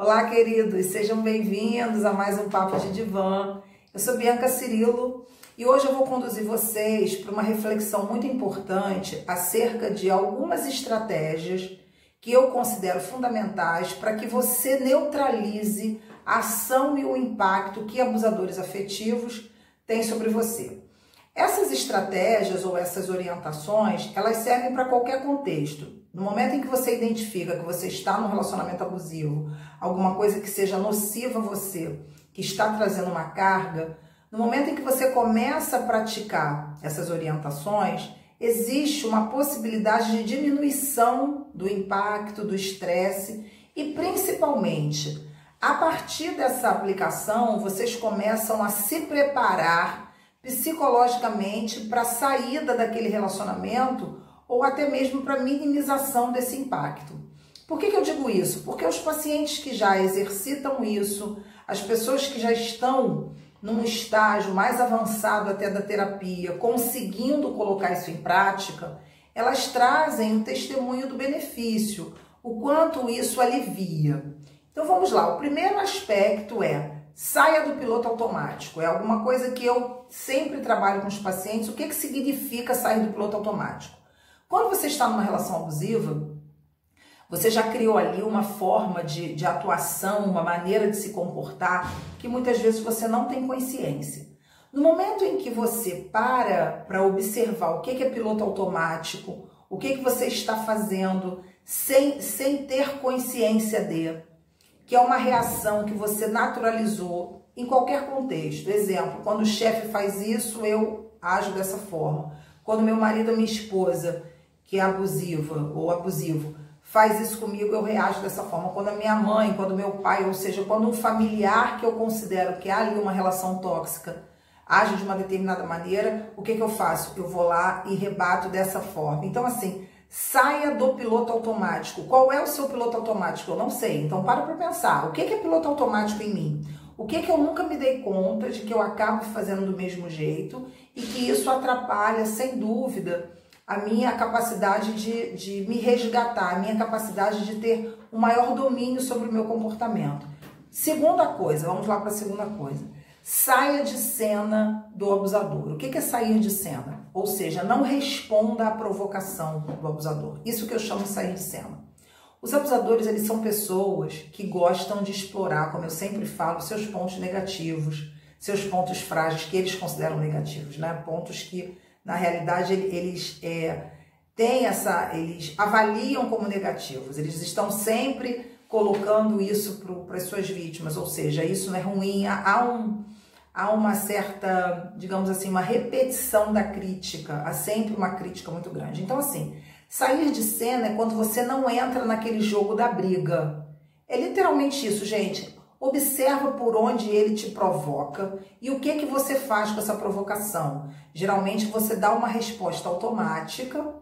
Olá, queridos, sejam bem-vindos a mais um Papo de Divã. Eu sou Bianca Cirilo e hoje eu vou conduzir vocês para uma reflexão muito importante acerca de algumas estratégias que eu considero fundamentais para que você neutralize a ação e o impacto que abusadores afetivos têm sobre você. Essas estratégias ou essas orientações, elas servem para qualquer contexto. No momento em que você identifica que você está num relacionamento abusivo, alguma coisa que seja nociva a você, que está trazendo uma carga, no momento em que você começa a praticar essas orientações, existe uma possibilidade de diminuição do impacto, do estresse e, principalmente, a partir dessa aplicação, vocês começam a se preparar psicologicamente para a saída daquele relacionamento ou até mesmo para minimização desse impacto. Por que eu digo isso? Porque os pacientes que já exercitam isso, as pessoas que já estão num estágio mais avançado até da terapia, conseguindo colocar isso em prática, elas trazem o testemunho do benefício, o quanto isso alivia. Então vamos lá, o primeiro aspecto é saia do piloto automático. É alguma coisa que eu sempre trabalho com os pacientes. O que significa sair do piloto automático? Quando você está numa relação abusiva, você já criou ali uma forma de atuação, uma maneira de se comportar que muitas vezes você não tem consciência. No momento em que você para observar o que é piloto automático, o que você está fazendo sem ter consciência que é uma reação que você naturalizou em qualquer contexto. Exemplo, quando o chefe faz isso, eu ajo dessa forma. Quando meu marido ou minha esposa, que é abusiva ou abusivo, faz isso comigo, eu reajo dessa forma. Quando a minha mãe, quando meu pai, ou seja, quando um familiar que eu considero que há ali uma relação tóxica, age de uma determinada maneira, o que eu faço? Eu vou lá e rebato dessa forma. Então, assim, saia do piloto automático. Qual é o seu piloto automático? Eu não sei. Então, para pensar. O que é piloto automático em mim? O que eu nunca me dei conta de que eu acabo fazendo do mesmo jeito e que isso atrapalha, sem dúvida, a minha capacidade de me resgatar, a minha capacidade de ter um maior domínio sobre o meu comportamento. Segunda coisa, vamos lá para a segunda coisa. Saia de cena do abusador. O que é sair de cena? Ou seja, não responda à provocação do abusador. Isso que eu chamo de sair de cena. Os abusadores, eles são pessoas que gostam de explorar, como eu sempre falo, seus pontos negativos, seus pontos frágeis, que eles consideram negativos, né? Pontos que, na realidade, eles avaliam como negativos. Eles estão sempre colocando isso para as suas vítimas, ou seja, isso não é ruim, há uma certa, digamos assim, uma repetição da crítica, há sempre uma crítica muito grande. Então, assim, sair de cena é quando você não entra naquele jogo da briga. É literalmente isso, gente. Observa por onde ele te provoca e o que você faz com essa provocação. Geralmente você dá uma resposta automática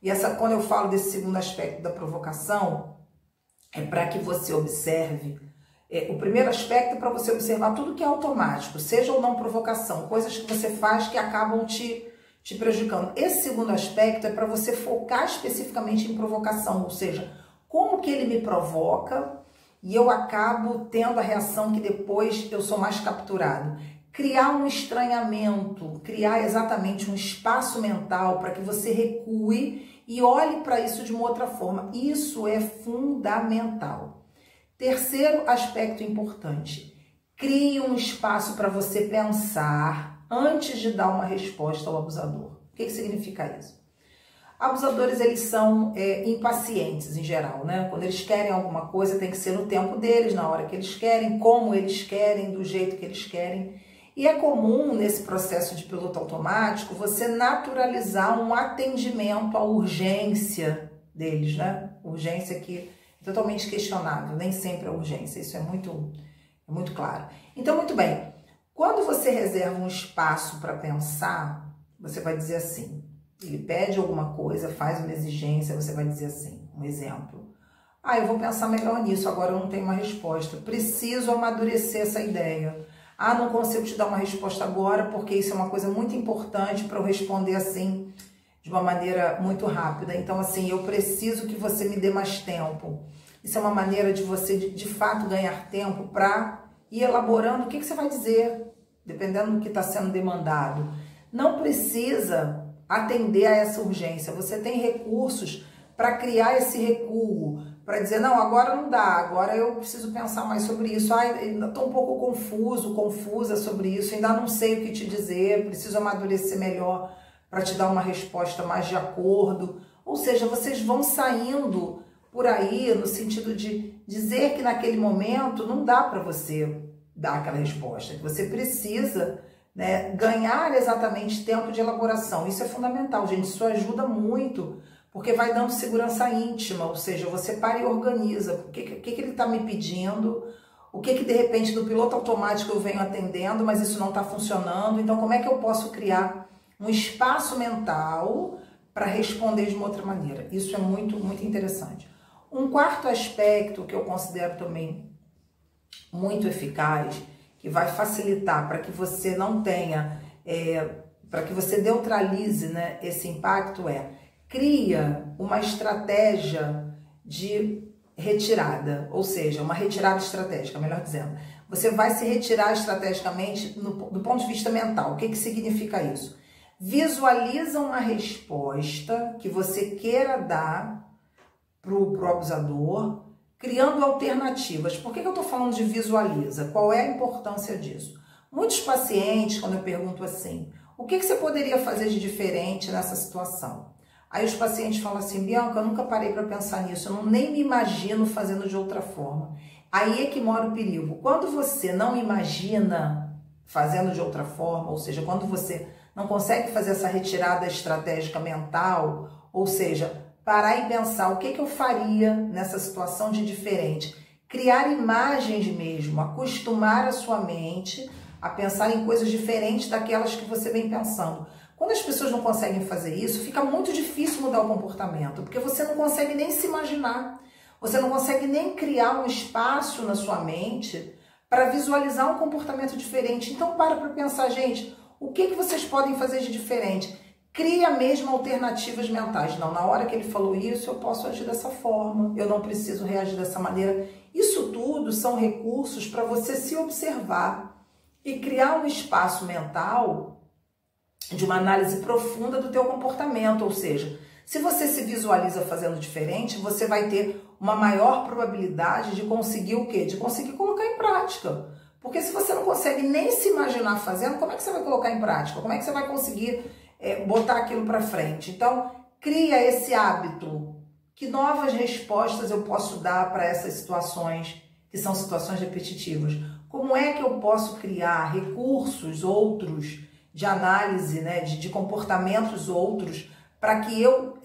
e quando eu falo desse segundo aspecto da provocação, é para que você observe. O primeiro aspecto é para você observar tudo que é automático, seja ou não provocação, coisas que você faz que acabam te prejudicando. Esse segundo aspecto é para você focar especificamente em provocação, ou seja, como que ele me provoca e eu acabo tendo a reação que depois eu sou mais capturado. Criar um estranhamento, criar exatamente um espaço mental para que você recue e olhe para isso de uma outra forma. Isso é fundamental. Terceiro aspecto importante, crie um espaço para você pensar antes de dar uma resposta ao abusador. O que significa isso? Abusadores, eles são impacientes em geral, né? Quando eles querem alguma coisa, tem que ser no tempo deles, na hora que eles querem, como eles querem, do jeito que eles querem. E é comum, nesse processo de piloto automático, você naturalizar um atendimento à urgência deles, né? Urgência que totalmente questionável, nem sempre é urgência, isso é muito claro. Então, muito bem, quando você reserva um espaço para pensar, você vai dizer assim, ele pede alguma coisa, faz uma exigência, você vai dizer assim, um exemplo, eu vou pensar melhor nisso, agora eu não tenho uma resposta, preciso amadurecer essa ideia, não consigo te dar uma resposta agora, porque isso é uma coisa muito importante para eu responder assim, de uma maneira muito rápida. Então, assim, eu preciso que você me dê mais tempo. Isso é uma maneira de você, de fato, ganhar tempo para ir elaborando o que você vai dizer, dependendo do que está sendo demandado. Não precisa atender a essa urgência. Você tem recursos para criar esse recuo, para dizer, não, agora não dá, agora eu preciso pensar mais sobre isso. Ainda estou um pouco confusa sobre isso, ainda não sei o que te dizer, preciso amadurecer melhor para te dar uma resposta mais de acordo. Ou seja, vocês vão saindo por aí no sentido de dizer que naquele momento não dá para você dar aquela resposta, que você precisa, né, ganhar exatamente tempo de elaboração. Isso é fundamental, gente, isso ajuda muito, porque vai dando segurança íntima, ou seja, você para e organiza o que ele está me pedindo, o que de repente no piloto automático eu venho atendendo, mas isso não está funcionando, então como é que eu posso criar um espaço mental para responder de uma outra maneira. Isso é muito, muito interessante. Um quarto aspecto que eu considero também muito eficaz, que vai facilitar para que você não tenha, para que você neutralize, né, esse impacto cria uma estratégia de retirada, ou seja, uma retirada estratégica, melhor dizendo. Você vai se retirar estrategicamente do ponto de vista mental. O que significa isso? Visualiza uma resposta que você queira dar para o abusador, criando alternativas. Por que eu estou falando de visualiza? Qual é a importância disso? Muitos pacientes, quando eu pergunto assim, o que você poderia fazer de diferente nessa situação? Aí os pacientes falam assim, Bianca, eu nunca parei para pensar nisso, eu nem me imagino fazendo de outra forma. Aí é que mora o perigo. Quando você não imagina fazendo de outra forma, ou seja, quando você não consegue fazer essa retirada estratégica mental, ou seja, parar e pensar o que eu faria nessa situação de diferente. Criar imagens mesmo, acostumar a sua mente a pensar em coisas diferentes daquelas que você vem pensando. Quando as pessoas não conseguem fazer isso, fica muito difícil mudar o comportamento, porque você não consegue nem se imaginar, você não consegue nem criar um espaço na sua mente para visualizar um comportamento diferente. Então para pensar, gente, o que vocês podem fazer de diferente? Cria mesmo alternativas mentais. Não, na hora que ele falou isso, eu posso agir dessa forma, eu não preciso reagir dessa maneira. Isso tudo são recursos para você se observar e criar um espaço mental de uma análise profunda do teu comportamento. Ou seja, se você se visualiza fazendo diferente, você vai ter uma maior probabilidade de conseguir o quê? De conseguir colocar em prática. Porque se você não consegue nem se imaginar fazendo, como é que você vai colocar em prática? Como é que você vai conseguir botar aquilo para frente? Então, cria esse hábito. Que novas respostas eu posso dar para essas situações que são situações repetitivas? Como é que eu posso criar recursos outros de análise, né, de comportamentos outros, para que eu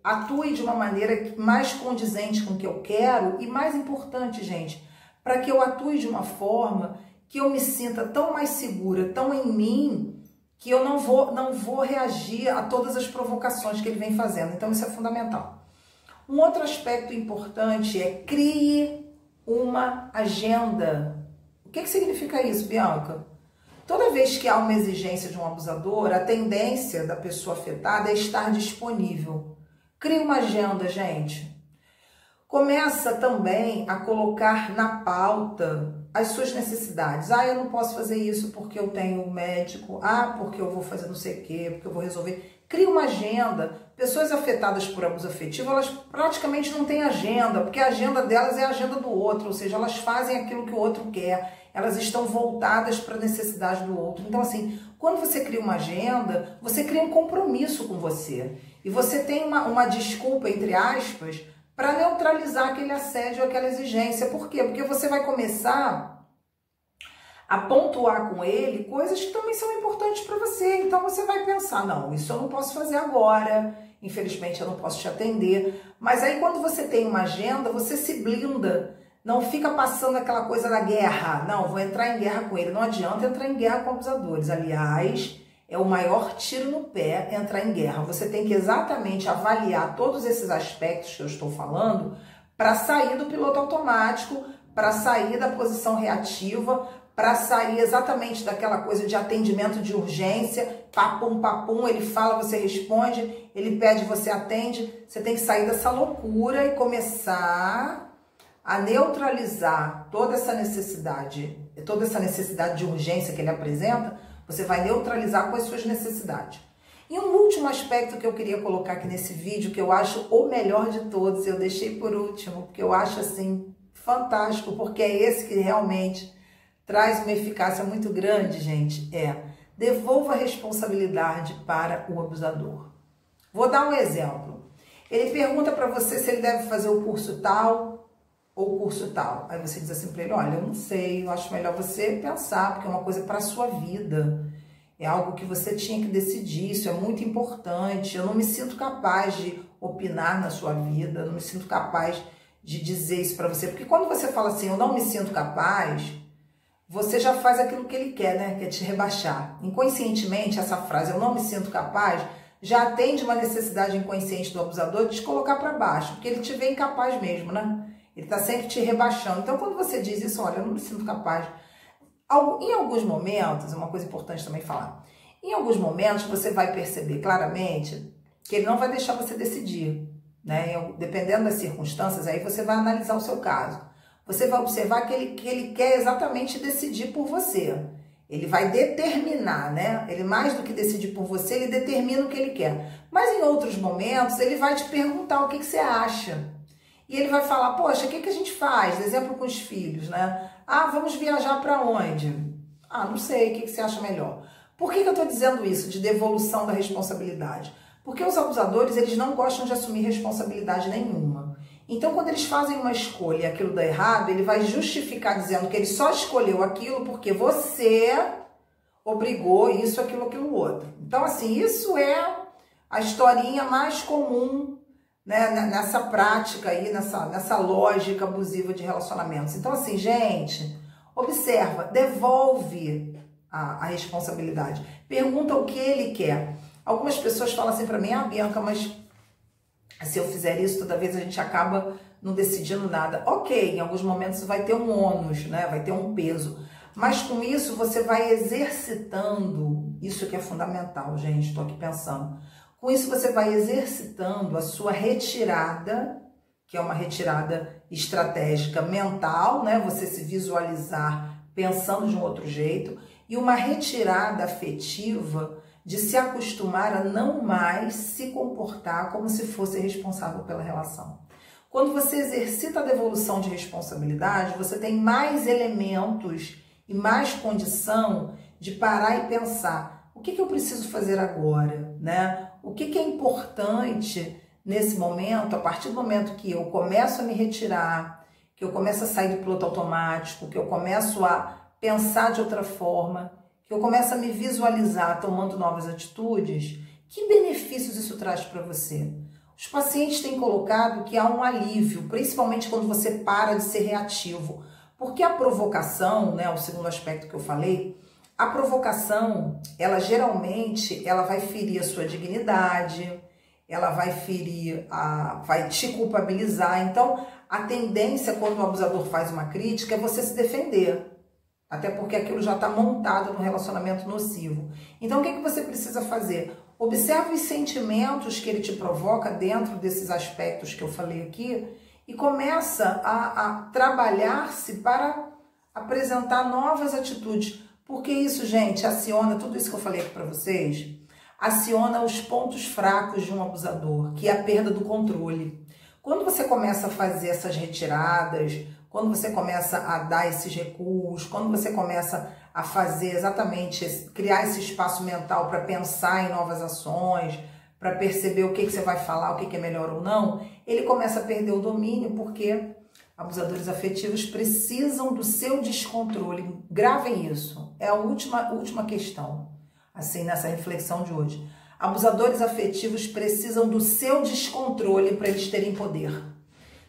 atue de uma maneira mais condizente com o que eu quero e, mais importante, gente, para que eu atue de uma forma que eu me sinta tão mais segura, tão em mim, que eu não vou reagir a todas as provocações que ele vem fazendo. Então isso é fundamental. Um outro aspecto importante é crie uma agenda. O que significa isso, Bianca? Toda vez que há uma exigência de um abusador, a tendência da pessoa afetada é estar disponível. Crie uma agenda, gente. Começa também a colocar na pauta as suas necessidades. Ah, eu não posso fazer isso porque eu tenho um médico. Ah, porque eu vou fazer não sei o quê, porque eu vou resolver. Crie uma agenda. Pessoas afetadas por abuso afetivo, elas praticamente não têm agenda, porque a agenda delas é a agenda do outro, ou seja, elas fazem aquilo que o outro quer. Elas estão voltadas para a necessidade do outro. Então, assim, quando você cria uma agenda, você cria um compromisso com você. E você tem uma desculpa, entre aspas, para neutralizar aquele assédio, aquela exigência. Por quê? Porque você vai começar a pontuar com ele coisas que também são importantes para você. Então você vai pensar, não, isso eu não posso fazer agora, infelizmente eu não posso te atender. Mas aí quando você tem uma agenda, você se blinda. Não fica passando aquela coisa da guerra. Não, vou entrar em guerra com ele. Não adianta entrar em guerra com abusadores. Aliás, é o maior tiro no pé entrar em guerra. Você tem que exatamente avaliar todos esses aspectos que eu estou falando para sair do piloto automático, para sair da posição reativa, para sair exatamente daquela coisa de atendimento de urgência, papum, papum, ele fala, você responde, ele pede, você atende. Você tem que sair dessa loucura e começar a neutralizar toda essa necessidade de urgência que ele apresenta, você vai neutralizar com as suas necessidades. E um último aspecto que eu queria colocar aqui nesse vídeo, que eu acho o melhor de todos, eu deixei por último, porque eu acho assim fantástico, porque é esse que realmente traz uma eficácia muito grande, gente, devolva a responsabilidade para o abusador. Vou dar um exemplo. Ele pergunta para você se ele deve fazer o curso tal ou o curso tal. Aí você diz assim para ele, olha, eu não sei, eu acho melhor você pensar, porque é uma coisa para a sua vida. É algo que você tinha que decidir, isso é muito importante. Eu não me sinto capaz de opinar na sua vida, eu não me sinto capaz de dizer isso para você. Porque quando você fala assim, eu não me sinto capaz, você já faz aquilo que ele quer, né? Que é te rebaixar. Inconscientemente, essa frase, eu não me sinto capaz, já atende uma necessidade inconsciente do abusador de te colocar para baixo, porque ele te vê incapaz mesmo, né? Ele está sempre te rebaixando. Então, quando você diz isso, olha, eu não me sinto capaz. Em alguns momentos, é uma coisa importante também falar, em alguns momentos você vai perceber claramente que ele não vai deixar você decidir, né? Dependendo das circunstâncias, aí você vai analisar o seu caso. Você vai observar que ele quer exatamente decidir por você. Ele vai determinar, né? Ele mais do que decidir por você, ele determina o que ele quer. Mas em outros momentos, ele vai te perguntar o que você acha. E ele vai falar, poxa, o que a gente faz? Exemplo com os filhos, né? Ah, vamos viajar para onde? Ah, não sei, o que você acha melhor? Por que eu estou dizendo isso, de devolução da responsabilidade? Porque os abusadores, eles não gostam de assumir responsabilidade nenhuma. Então, quando eles fazem uma escolha e aquilo dá errado, ele vai justificar dizendo que ele só escolheu aquilo porque você obrigou isso, aquilo, outro. Então, assim, isso é a historinha mais comum, né, nessa prática aí, nessa lógica abusiva de relacionamentos. Então, assim, gente, observa, devolve a responsabilidade. Pergunta o que ele quer. Algumas pessoas falam assim pra mim, ah, Bianca, mas se eu fizer isso, toda vez a gente acaba não decidindo nada. Ok, em alguns momentos vai ter um ônus, né, vai ter um peso. Mas com isso você vai exercitando, isso que é fundamental, gente, estou aqui pensando. Com isso você vai exercitando a sua retirada, que é uma retirada estratégica mental, né? Você se visualizar pensando de um outro jeito, e uma retirada afetiva de se acostumar a não mais se comportar como se fosse responsável pela relação. Quando você exercita a devolução de responsabilidade, você tem mais elementos e mais condição de parar e pensar, o que eu preciso fazer agora, né? O que é importante nesse momento, a partir do momento que eu começo a me retirar, que eu começo a sair do piloto automático, que eu começo a pensar de outra forma, que eu começo a me visualizar tomando novas atitudes, que benefícios isso traz para você? Os pacientes têm colocado que há um alívio, principalmente quando você para de ser reativo, porque a provocação, né, o segundo aspecto que eu falei, a provocação, ela geralmente, ela vai ferir a sua dignidade, ela vai ferir, vai te culpabilizar. Então, a tendência quando o abusador faz uma crítica é você se defender. Até porque aquilo já está montado no relacionamento nocivo. Então, o que você precisa fazer? Observe os sentimentos que ele te provoca dentro desses aspectos que eu falei aqui e começa a trabalhar-se para apresentar novas atitudes. Porque isso, gente, aciona tudo isso que eu falei aqui para vocês, aciona os pontos fracos de um abusador, que é a perda do controle. Quando você começa a fazer essas retiradas, quando você começa a dar esses recuos, quando você começa a fazer exatamente, criar esse espaço mental para pensar em novas ações, para perceber o que você vai falar, o que é melhor ou não, ele começa a perder o domínio, porque abusadores afetivos precisam do seu descontrole. Gravem isso. É a última questão, assim, nessa reflexão de hoje. Abusadores afetivos precisam do seu descontrole para eles terem poder.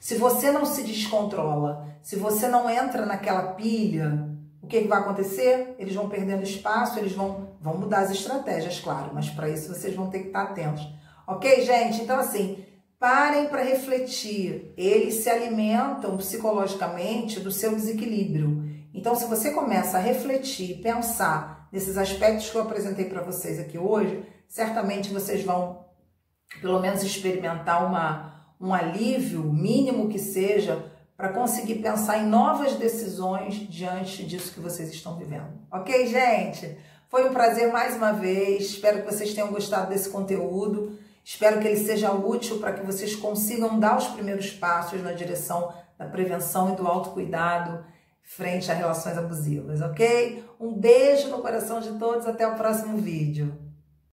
Se você não se descontrola, se você não entra naquela pilha, o que vai acontecer? Eles vão perdendo espaço, eles vão mudar as estratégias, claro, mas para isso vocês vão ter que estar atentos. Ok, gente? Então, assim, parem para refletir. Eles se alimentam psicologicamente do seu desequilíbrio. Então, se você começa a refletir, pensar nesses aspectos que eu apresentei para vocês aqui hoje, certamente vocês vão, pelo menos, experimentar um alívio, mínimo que seja, para conseguir pensar em novas decisões diante disso que vocês estão vivendo. Ok, gente? Foi um prazer mais uma vez. Espero que vocês tenham gostado desse conteúdo. Espero que ele seja útil para que vocês consigam dar os primeiros passos na direção da prevenção e do autocuidado frente a relações abusivas, ok? Um beijo no coração de todos. Até o próximo vídeo.